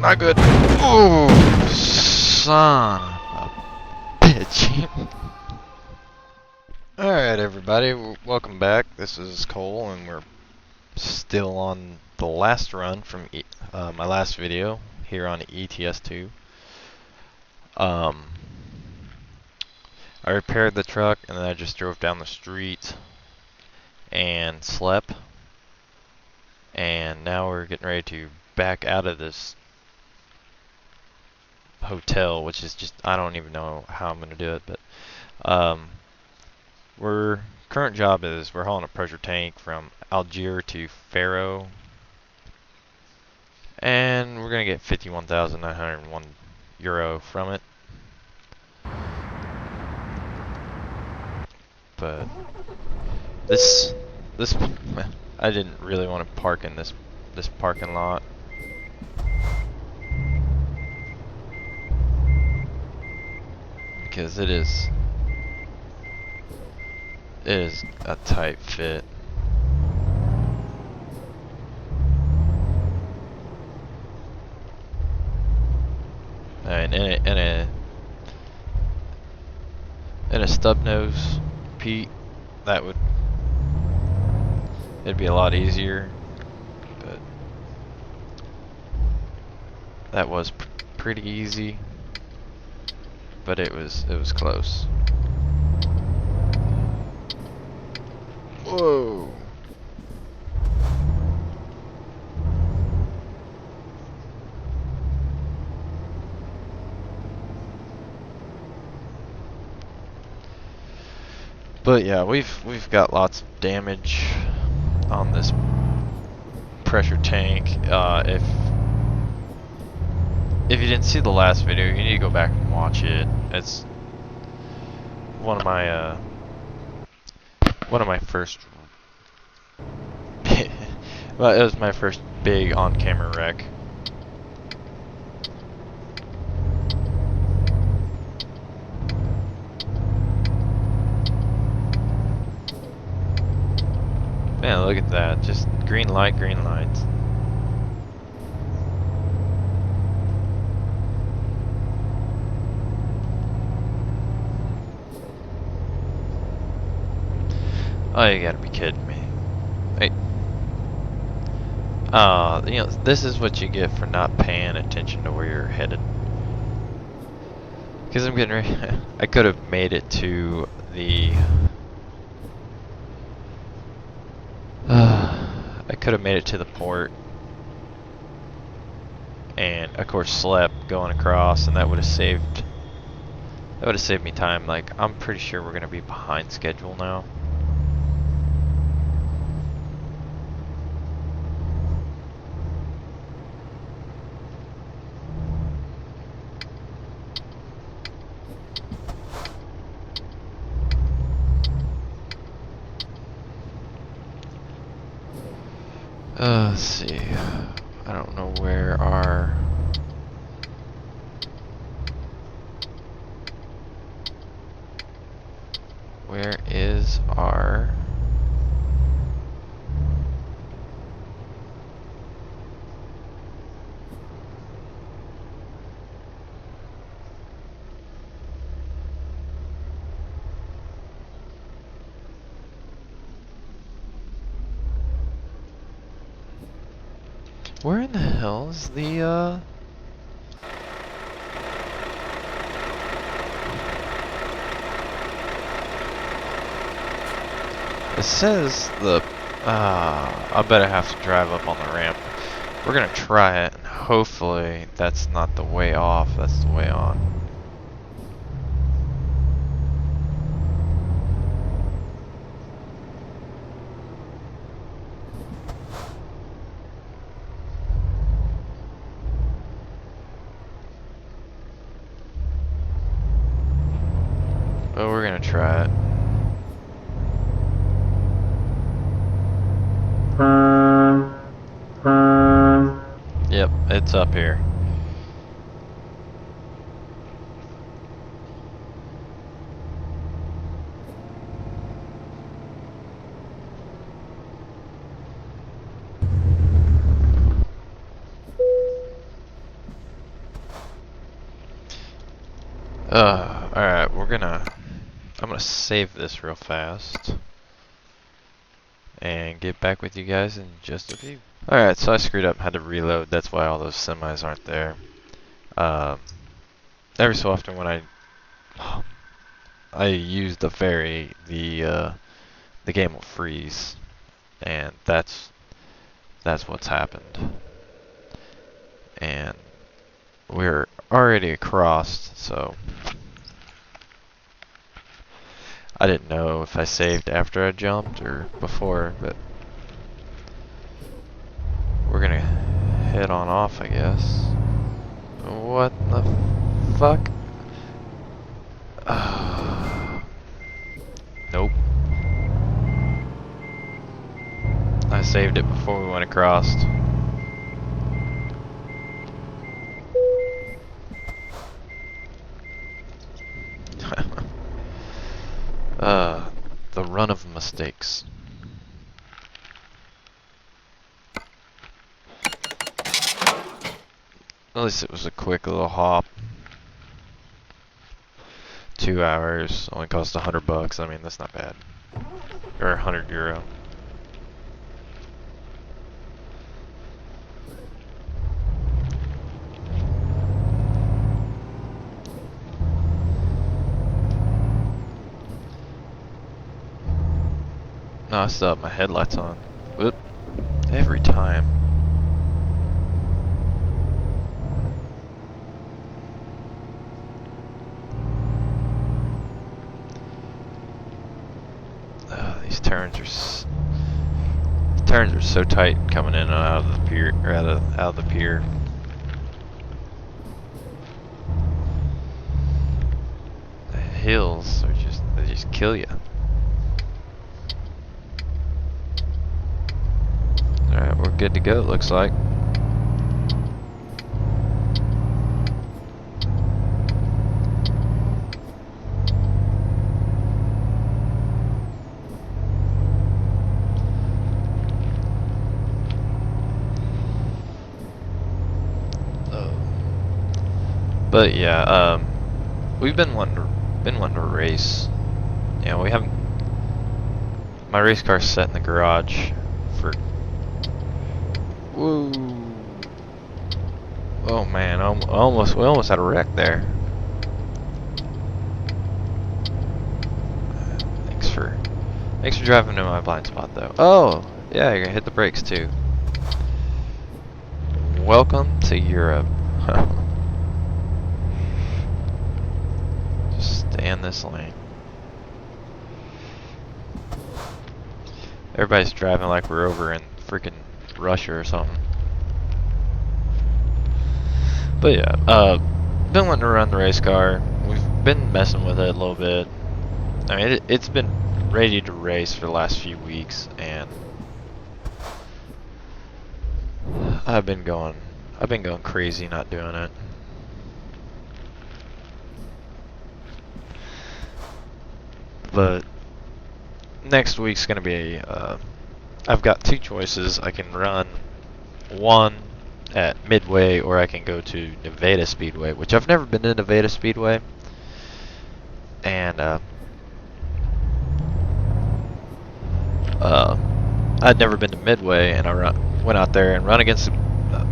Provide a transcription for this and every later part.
Not good. Ooh, son of a bitch. Alright, everybody, welcome back. This is Cole, and we're still on the last run from my last video here on ETS2. I repaired the truck, and then I just drove down the street and slept. And now we're getting ready to back out of this hotel, which is just, I don't even know how I'm going to do it, but current job is we're hauling a pressure tank from Algiers to Faro, and we're going to get 51,901 euro from it. But this I didn't really want to park in this parking lot. Because it is a tight fit. And in a stub nose Pete, it'd be a lot easier, but that was pretty easy. But it was close. Whoa. But yeah, we've got lots of damage on this pressure tank. If you didn't see the last video, you need to go back and watch it. It's one of my first well, it was my first big on-camera wreck. Man, look at that. Just green light, green light. Oh, you gotta be kidding me. Hey. You know, this is what you get for not paying attention to where you're headed. Because I'm getting ready. I could have made it to the... I could have made it to the port. And, of course, slept going across, and that would have saved me time. Like, I'm pretty sure we're going to be behind schedule now. Let's see. I don't know where our... Where is our... Where in the hell is the, It says the, I bet I have to drive up on the ramp. We're gonna try it, and hopefully that's not the way off, that's the way on. But we're gonna try it. Yep, it's up here. Alright, I'm gonna save this real fast and get back with you guys in just a few. Alright, so I screwed up, had to reload, that's why all those semis aren't there. Every so often when I use the ferry, the game will freeze, and that's what's happened. And we're already across, so I didn't know if I saved after I jumped or before, but we're gonna head on off, I guess. What the fuck? Nope. I saved it before we went across. The run of mistakes. At least it was a quick little hop. 2 hours, only cost $100. I mean, that's not bad. Or €100. No, I still have my headlights on. Whoop. Every time. These turns are so tight coming in and out of the pier, or out of the pier. The hills are they just kill you. Alright, we're good to go, it looks like. But yeah, we've been wanting to race. Yeah, we haven't. My race car's set in the garage for. Woo! Oh man, we almost had a wreck there. Thanks for driving to my blind spot though. Oh, yeah, you're gonna hit the brakes too. Welcome to Europe. Just stay in this lane. Everybody's driving like we're over in freaking Russia or something. But yeah, been wanting to run the race car. We've been messing with it a little bit. I mean, it's been ready to race for the last few weeks, and I've been going crazy not doing it. But next week's gonna be I've got two choices. I can run one at Midway, or I can go to Nevada Speedway, which I've never been to Nevada Speedway, and I'd never been to Midway, and I went out there and run against a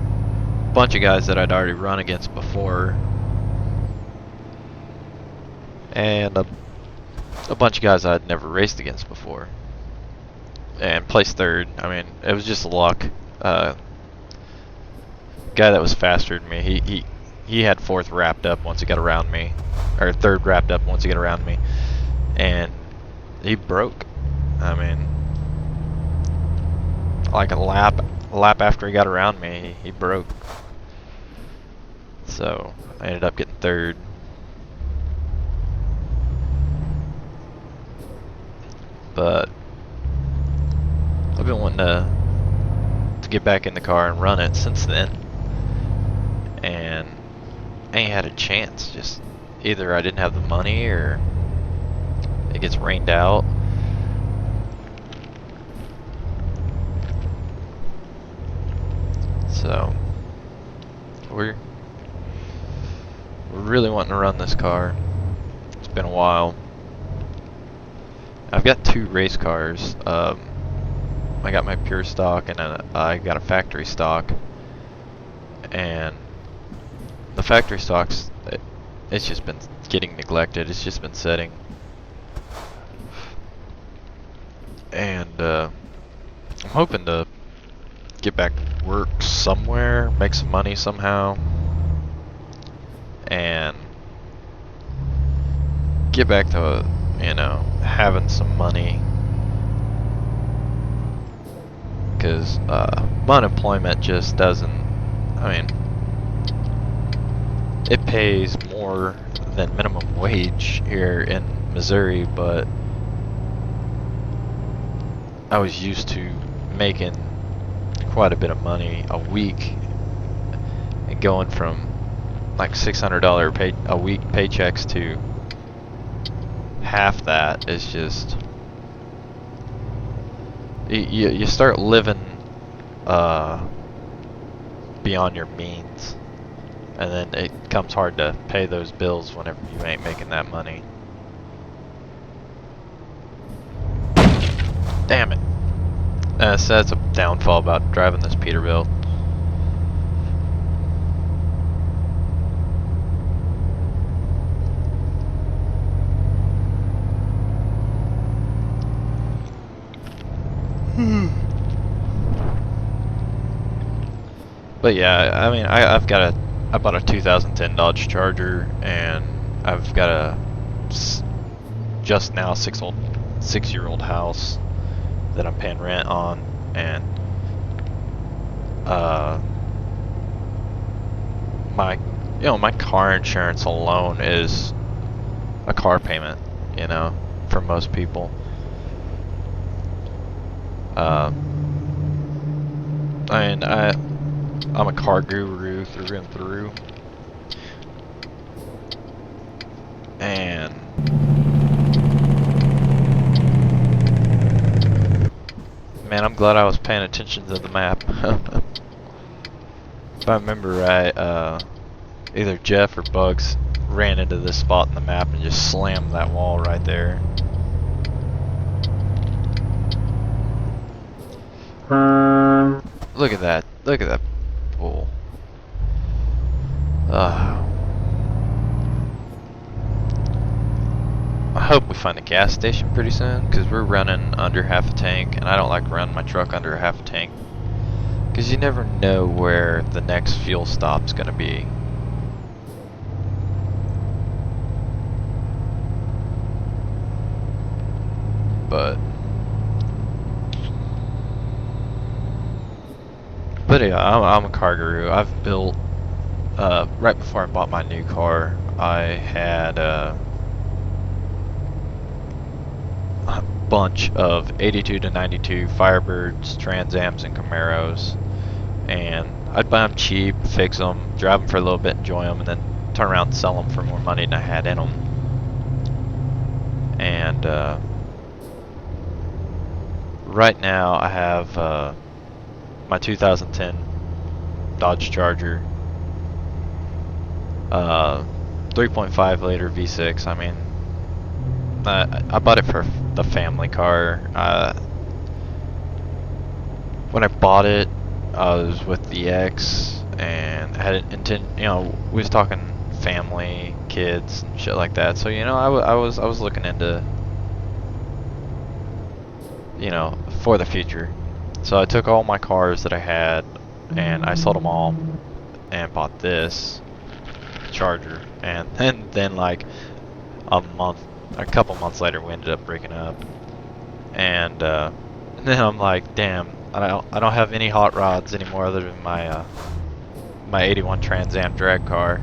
bunch of guys that I'd already run against before, and a bunch of guys I'd never raced against before, and placed third. I mean, it was just luck. Guy that was faster than me, he had fourth wrapped up once he got around me, or third wrapped up once he got around me, and he broke. I mean, like a lap after he got around me, he broke. So I ended up getting third. But I've been wanting to get back in the car and run it since then, and I ain't had a chance. Just either I didn't have the money, or it gets rained out. So we're really wanting to run this car. been a while. I've got 2 race cars. I got my pure stock and I got a factory stock. And the factory stocks, it's just been getting neglected. It's just been sitting. And I'm hoping to get back to work somewhere, make some money somehow, and get back to, you know, having some money. Because unemployment just doesn't, I mean, it pays more than minimum wage here in Missouri, but I was used to making quite a bit of money a week, and going from like $600 a week paychecks to half that is just, you start living beyond your means, and then it becomes hard to pay those bills whenever you ain't making that money. Damn it. So that's a downfall about driving this Peterbilt. But yeah, I mean, I bought a 2010 Dodge Charger, and I've got a just now 6-year-old house that I'm paying rent on, and my car insurance alone is a car payment, you know, for most people. I mean, I'm a car guru through and through, and man, I'm glad I was paying attention to the map. If I remember right, either Jeff or Bugs ran into this spot in the map and just slammed that wall right there. Look at that. Look at that bull. I hope we find a gas station pretty soon, because we're running under half a tank, and I don't like running my truck under half a tank, because you never know where the next fuel stop's gonna be. But yeah, I'm a car guru. I've built, right before I bought my new car, I had a bunch of 82 to 92 Firebirds, Trans Ams, and Camaros, and I'd buy them cheap, fix them, drive them for a little bit, enjoy them, and then turn around and sell them for more money than I had in them. And right now I have my 2010 Dodge Charger, 3.5 liter V6. I mean, I bought it for the family car. When I bought it, I was with the ex, and I had we was talking family, kids, and shit like that. So I was looking into, for the future. So I took all my cars that I had, and I sold them all, and bought this Charger. And then like a couple months later, we ended up breaking up. And then I'm like, damn, I don't have any hot rods anymore other than my 81 Trans Am drag car.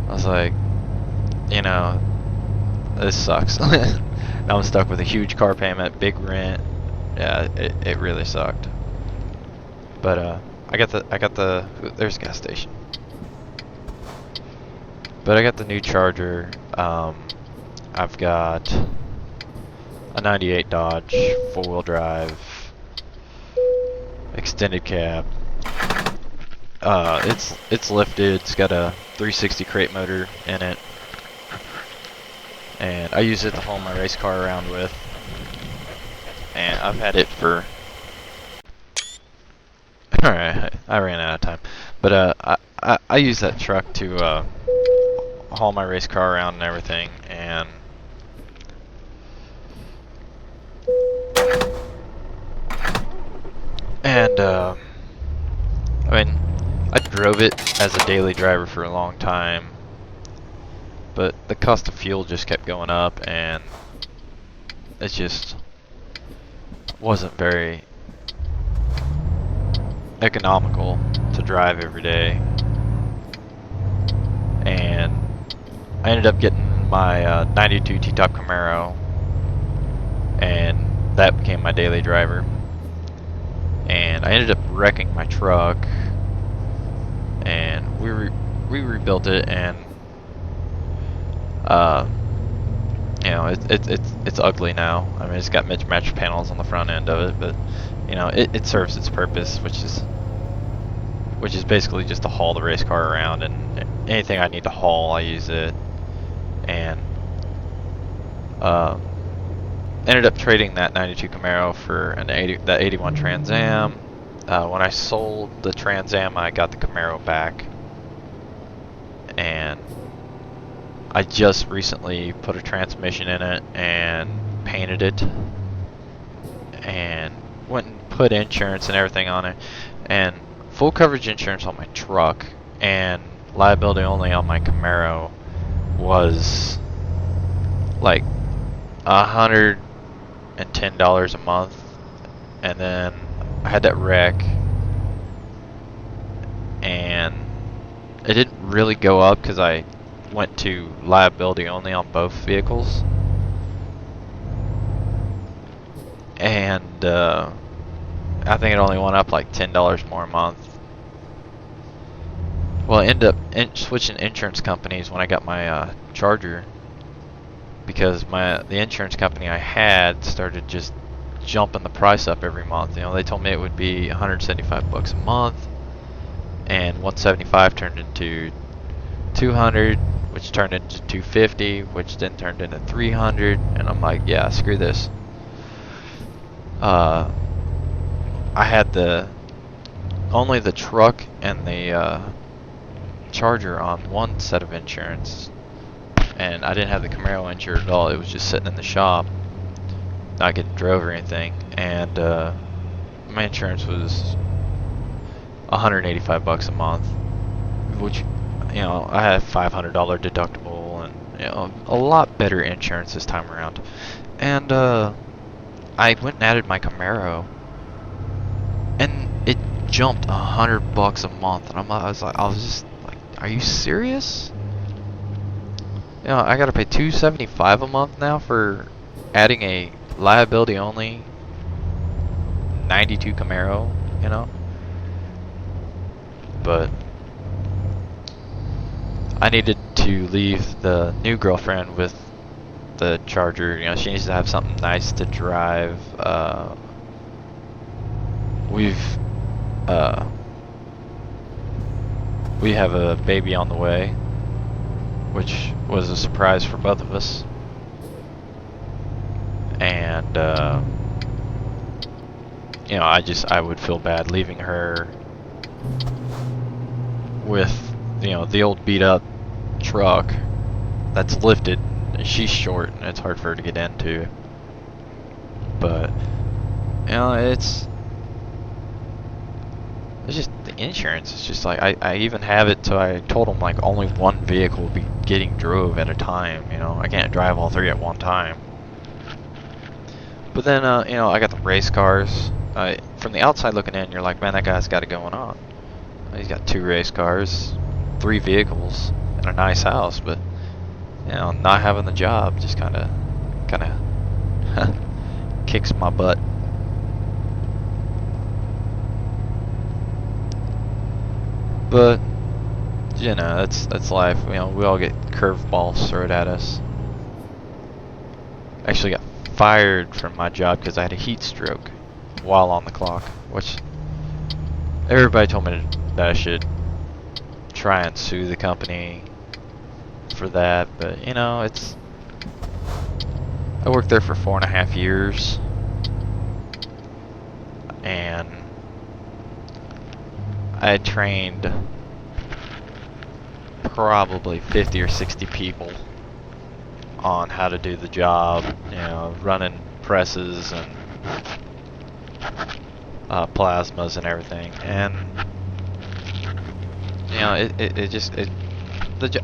I was like, this sucks. Now I'm stuck with a huge car payment, big rent. Yeah, it really sucked. But I got the there's a gas station. But I got the new Charger. I've got a 98 Dodge 4-wheel drive, extended cab. It's lifted. It's got a 360 crate motor in it. and I use it to haul my race car around with. And I've had it for... Alright, I ran out of time. But I use that truck to haul my race car around and everything, and I mean, I drove it as a daily driver for a long time, but the cost of fuel just kept going up, and it just wasn't very economical to drive every day. And I ended up getting my 92 T-Top Camaro, and that became my daily driver. And I ended up wrecking my truck, and we rebuilt it, and you know, it's ugly now. I mean, it's got mismatched panels on the front end of it, but you know, it serves its purpose, which is basically just to haul the race car around, and anything I need to haul, I use it. And ended up trading that 92 Camaro for that 81 Trans Am. When I sold the Trans Am, I got the Camaro back, and I just recently put a transmission in it and painted it, and went and put insurance and everything on it, and full coverage insurance on my truck and liability only on my Camaro was like $110 a month. And then I had that wreck, and it didn't really go up because I went to liability only on both vehicles, and I think it only went up like $10 more a month. Well, I ended up switching insurance companies when I got my Charger, because the insurance company I had started just jumping the price up every month. You know, they told me it would be $175 a month, and 175 turned into 200, which turned into 250, which then turned into 300, and I'm like, yeah, screw this. I had only the truck and the Charger on one set of insurance, and I didn't have the Camaro insured at all. It was just sitting in the shop, not getting drove or anything, and my insurance was $185 a month, which, you know, I had a $500 deductible, and you know, a lot better insurance this time around. And I went and added my Camaro, and it jumped $100 a month, and I was just like, are you serious? You know, I gotta pay $275 a month now for adding a liability only 92 Camaro, you know? But I needed to leave the new girlfriend with the Charger. You know, she needs to have something nice to drive. We have a baby on the way, which was a surprise for both of us. And you know, I would feel bad leaving her with, you know, the old beat up truck that's lifted, and she's short and it's hard for her to get into. But you know, it's just the insurance. It's just like I even have it, so I told them like only one vehicle will be getting drove at a time. You know, I can't drive all three at one time. But then you know, I got the race cars. From the outside looking in, you're like, man, that guy's got it going on. He's got 2 race cars, 3 vehicles, and a nice house. But you know, not having the job just kind of kicks my butt. But you know, that's life. You know, we all get curveballs thrown at us. Actually got fired from my job because I had a heat stroke while on the clock, which everybody told me that I should try and sue the company for that. But you know, I worked there for 4.5 years, and I trained probably 50 or 60 people on how to do the job, you know, running presses and plasmas and everything. And you know,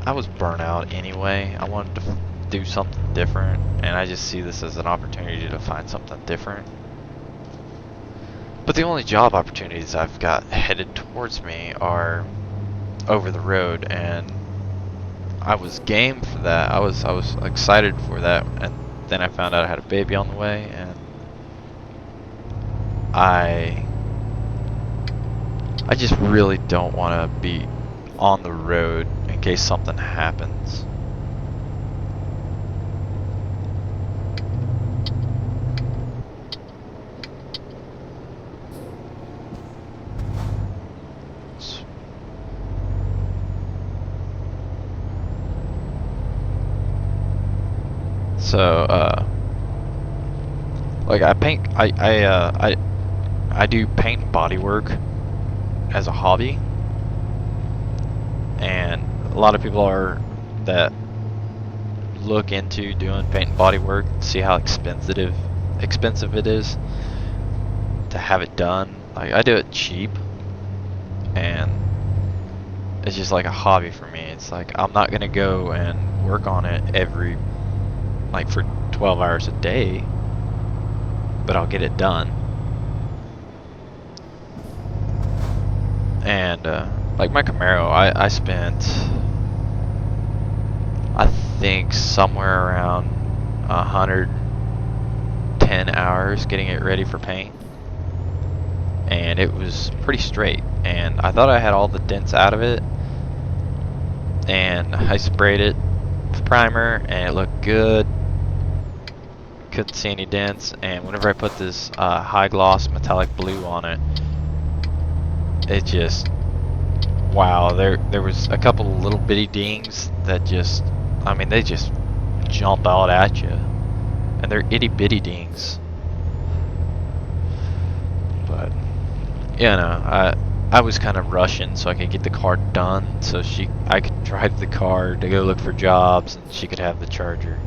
I was burnt out anyway. I wanted to do something different, and I just see this as an opportunity to find something different. But the only job opportunities I've got headed towards me are over the road, and I was game for that. I was excited for that, and then I found out I had a baby on the way, and I just really don't want to be on the road in case something happens. So, like I do paint and body work as a hobby, and a lot of people that look into doing paint and body work see how expensive it is to have it done. Like, I do it cheap, and it's just like a hobby for me. It's like I'm not gonna go and work on it for 12 hours a day, but I'll get it done. And like my Camaro, I spent, I think, somewhere around 110 hours getting it ready for paint, and it was pretty straight, and I thought I had all the dents out of it, and I sprayed it with primer and it looked good. Couldn't see any dents, and whenever I put this high gloss metallic blue on it, it just, wow, there was a couple of little bitty dings that just, I mean, they just jump out at you, and they're itty bitty dings. But you know, I was kind of rushing so I could get the car done, so I could drive the car to go look for jobs, and she could have the Charger.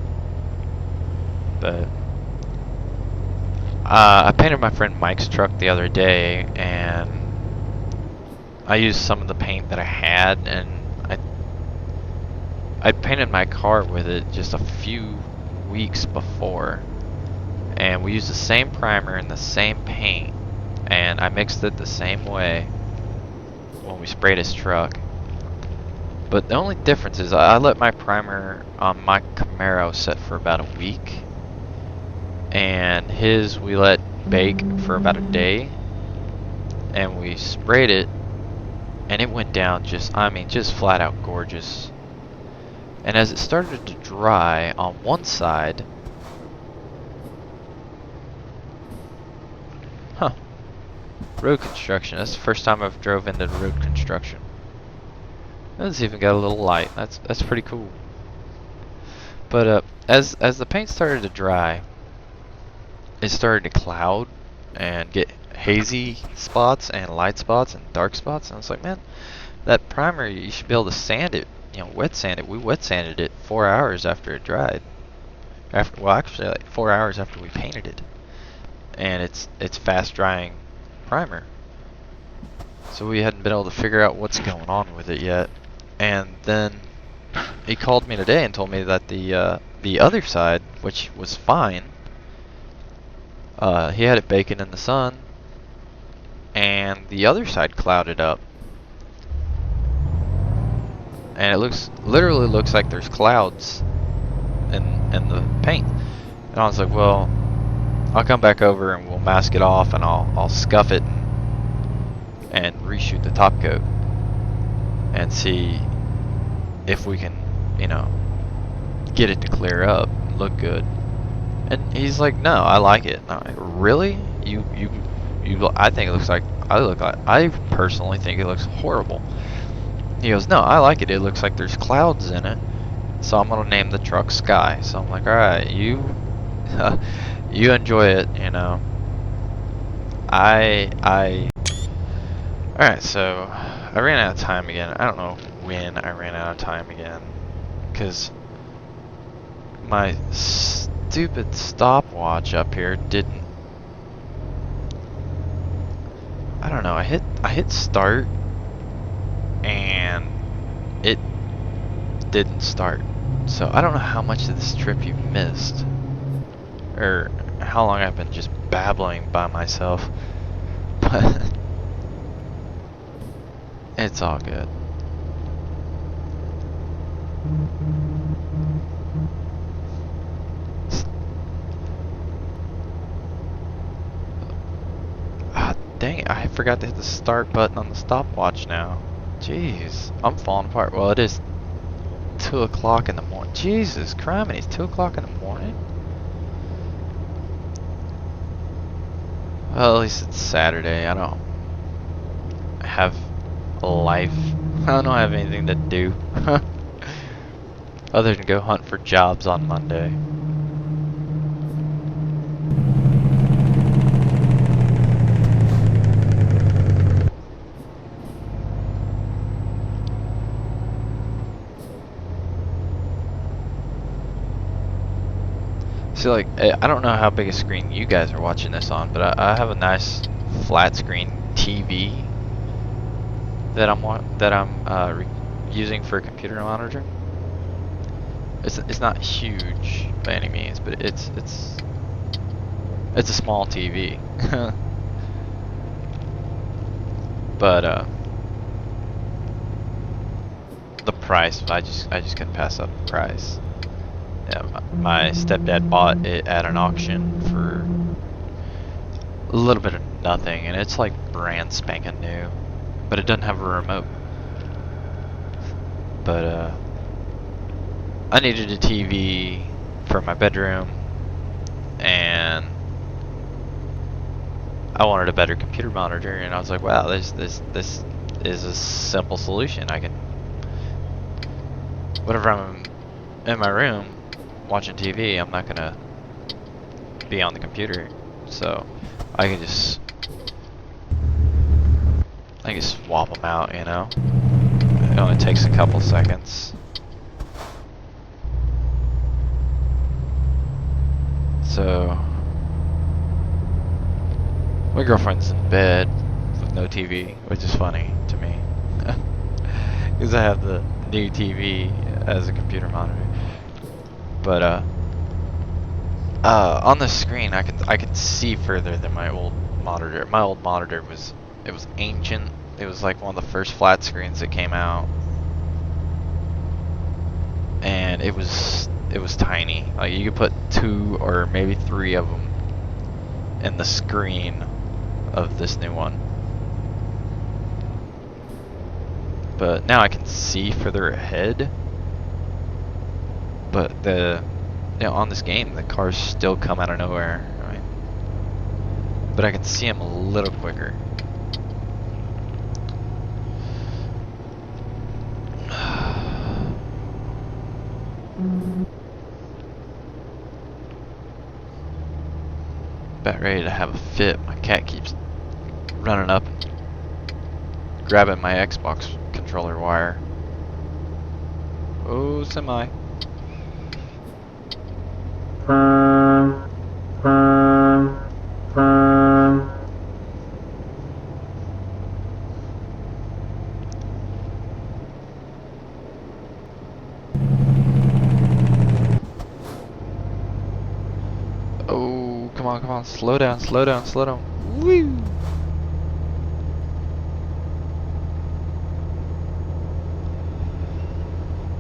But I painted my friend Mike's truck the other day, and I used some of the paint that I had, and I painted my car with it just a few weeks before, and we used the same primer and the same paint, and I mixed it the same way when we sprayed his truck. But the only difference is I let my primer on my Camaro set for about a week, and his we let bake for about a day, and we sprayed it, and it went down just, I mean, just flat out gorgeous. And as it started to dry on one side, road construction. That's the first time I've drove into road construction. It's even got a little light. That's pretty cool. But as the paint started to dry, it started to cloud and get hazy spots and light spots and dark spots. And I was like, man, that primer, you should be able to sand it, you know, wet sand it. We wet sanded it 4 hours after it dried. Well, actually, like 4 hours after we painted it. And it's fast drying primer. So we hadn't been able to figure out what's going on with it yet. And then he called me today and told me that the other side, which was fine, he had it baking in the sun, and the other side clouded up, and it literally looks like there's clouds in the paint. And I was like, well, I'll come back over and we'll mask it off, and I'll scuff it and reshoot the top coat and see if we can, you know, get it to clear up, look good. And he's like, no, I like it. And I'm like, really? You I think it looks like, I personally think it looks horrible. He goes, no, I like it. It looks like there's clouds in it, so I'm gonna name the truck Sky. So I'm like, all right, you You enjoy it, you know. Alright, so I ran out of time again. I don't know when I ran out of time again, because my stupid stopwatch up here didn't. I don't know. I hit start and it didn't start. So I don't know how much of this trip you missed, or how long I've been just babbling by myself, but it's all good. Ah, dang it, I forgot to hit the start button on the stopwatch now. Jeez, I'm falling apart. Well, it is 2 o'clock in the morning. Jesus criminy, it's 2 o'clock in the morning? Well, at least it's Saturday. I don't have a life. I don't have anything to do other than go hunt for jobs on Monday. See, like, I don't know how big a screen you guys are watching this on, but I have a nice flat screen TV that I'm using for a computer monitor. It's not huge by any means, but it's a small TV. But the price, I just couldn't pass up the price. Yeah, my stepdad bought it at an auction for a little bit of nothing, and it's like brand spanking new, but it doesn't have a remote. But I needed a TV for my bedroom, and I wanted a better computer monitor, and I was like, wow, this is a simple solution. I can, whenever I'm in my room watching TV, I'm not gonna be on the computer, so I can just swap them out, you know. It only takes a couple seconds. So my girlfriend's in bed with no TV, which is funny to me, because I have the new TV as a computer monitor. But on the screen, I can see further than my old monitor. My old monitor was ancient. It was like one of the first flat screens that came out, and it was tiny. Like, you could put 2 or maybe 3 of them in the screen of this new one. But now I can see further ahead. But on this game, the cars still come out of nowhere. I mean, but I can see them a little quicker. About ready to have a fit. My cat keeps running up and grabbing my Xbox controller wire. Oh, semi. Oh, come on, slow down. Woo!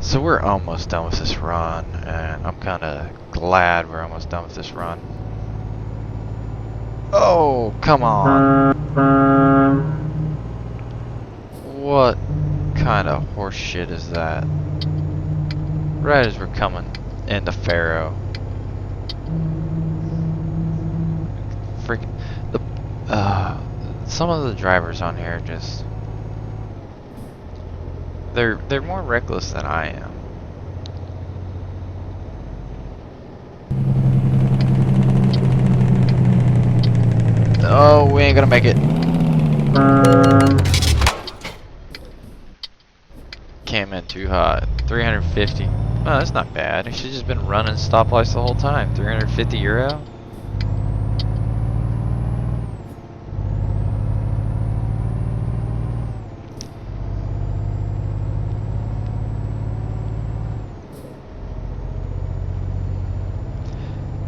So we're almost done with this run, and I'm kind of glad we're almost done with this run. Oh, come on. What kind of horse shit is that? Right as we're coming into Faro. Freaking some of the drivers on here just they're more reckless than I am. Oh, we ain't gonna make it. Came in too hot. 350. Oh, that's not bad. I should just been running stoplights the whole time. 350 euro?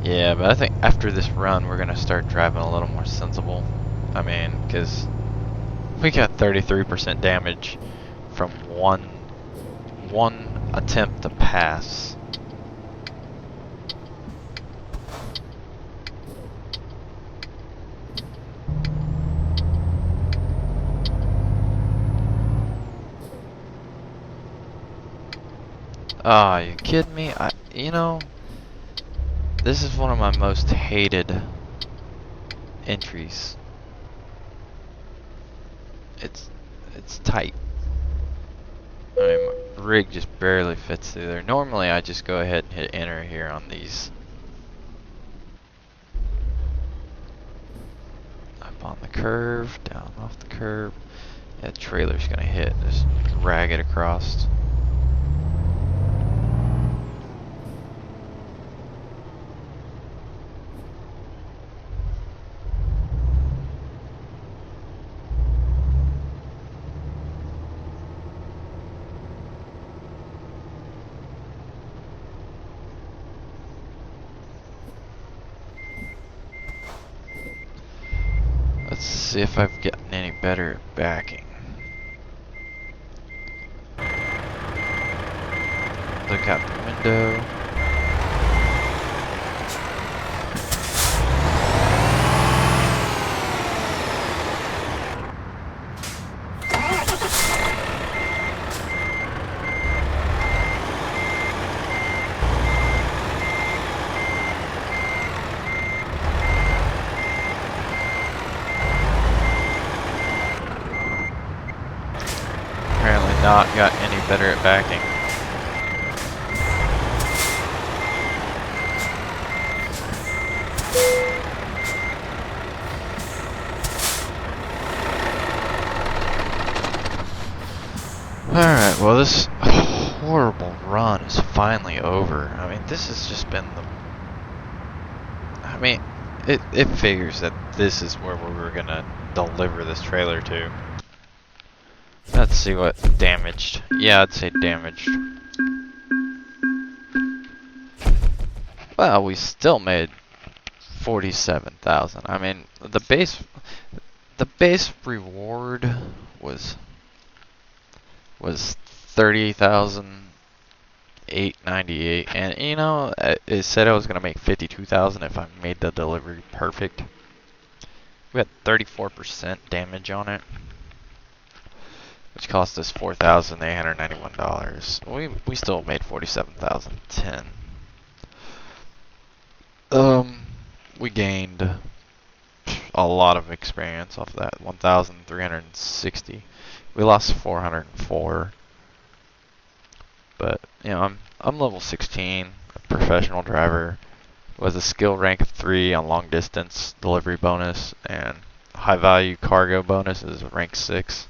Yeah, but I think after this run, we're gonna start driving a little more sensible. I mean, because we got 33% damage from one attempt to pass. Ah, you kidding me? You know, this is one of my most hated entries. It's tight. I mean, my rig just barely fits through there. Normally, I just go ahead and hit enter here on these. Up on the curve, down off the curve. Yeah, the trailer's gonna hit. Just drag it across. Let's see if I've gotten any better at backing. Look out the window. Apparently not got any better at backing. Alright, well this horrible run is finally over. I mean, this has just been the... I mean, it figures that this is where we were gonna deliver this trailer to. Let's see what damaged. Yeah, I'd say damaged. Well, we still made 47,000. I mean, the base reward was 30,898, and you know, it said I was gonna make 52,000 if I made the delivery perfect. We had 34% damage on it, which cost us $4,891. We still made 47,010. We gained a lot of experience off of that. 1,360. We lost 404. But you know, I'm level 16, a professional driver, with a skill rank of 3 on long distance delivery bonus, and high value cargo bonus is rank 6.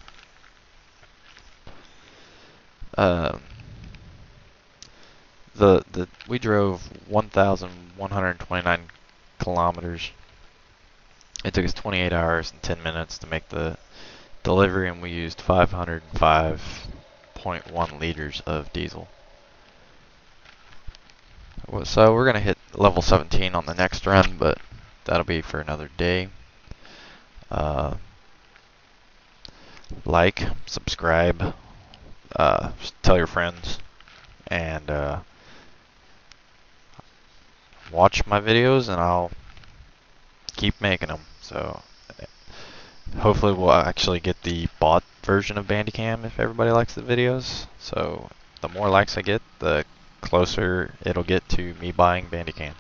We drove 1,129 kilometers. It took us 28 hours and 10 minutes to make the delivery, and we used 505.1 liters of diesel. So we're gonna hit level 17 on the next run, but that'll be for another day. Like, subscribe, tell your friends, and watch my videos, and I'll keep making them. So hopefully we'll actually get the bot version of Bandicam if everybody likes the videos. So the more likes I get, the closer it'll get to me buying Bandicam.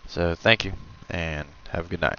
So thank you, and have a good night.